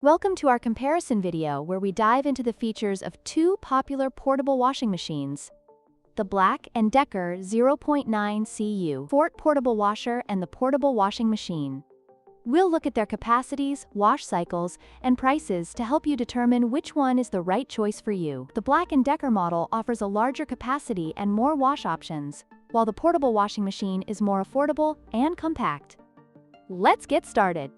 Welcome to our comparison video where we dive into the features of two popular portable washing machines, the BLACK+DECKER 0.9 CU Fort Portable Washer and the Portable Washing Machine. We'll look at their capacities, wash cycles, and prices to help you determine which one is the right choice for you. The BLACK+DECKER model offers a larger capacity and more wash options, while the portable washing machine is more affordable and compact. Let's get started.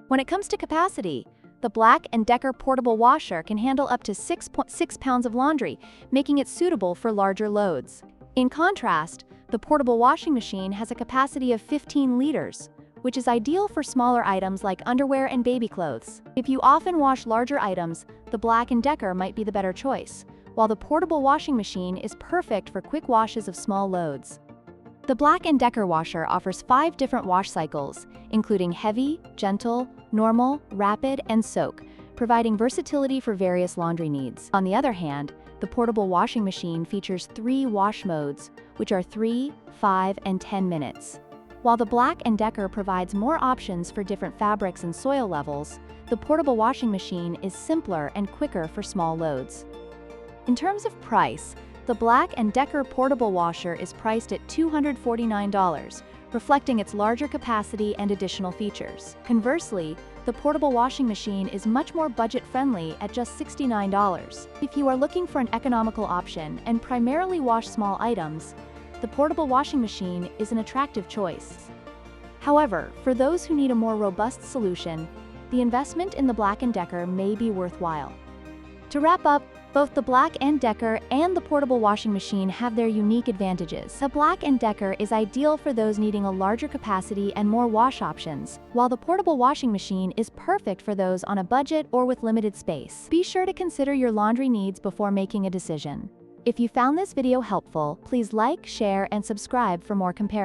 When it comes to capacity, the BLACK+DECKER Portable Washer can handle up to 6.6 pounds of laundry, making it suitable for larger loads. In contrast, the portable washing machine has a capacity of 15 liters, which is ideal for smaller items like underwear and baby clothes. If you often wash larger items, the BLACK+DECKER might be the better choice, while the portable washing machine is perfect for quick washes of small loads. The BLACK+DECKER washer offers 5 different wash cycles, including heavy, gentle, normal, rapid, and soak, providing versatility for various laundry needs. On the other hand, the portable washing machine features 3 wash modes, which are 3, 5, and 10 minutes. While the BLACK+DECKER provides more options for different fabrics and soil levels, the portable washing machine is simpler and quicker for small loads. In terms of price, the BLACK+DECKER Portable Washer is priced at $249, reflecting its larger capacity and additional features. Conversely, the portable washing machine is much more budget-friendly at just $69. If you are looking for an economical option and primarily wash small items, the portable washing machine is an attractive choice. However, for those who need a more robust solution, the investment in the BLACK+DECKER may be worthwhile. To wrap up, both the BLACK+DECKER and the portable washing machine have their unique advantages. The BLACK+DECKER is ideal for those needing a larger capacity and more wash options, while the portable washing machine is perfect for those on a budget or with limited space. Be sure to consider your laundry needs before making a decision. If you found this video helpful, please like, share, and subscribe for more comparisons.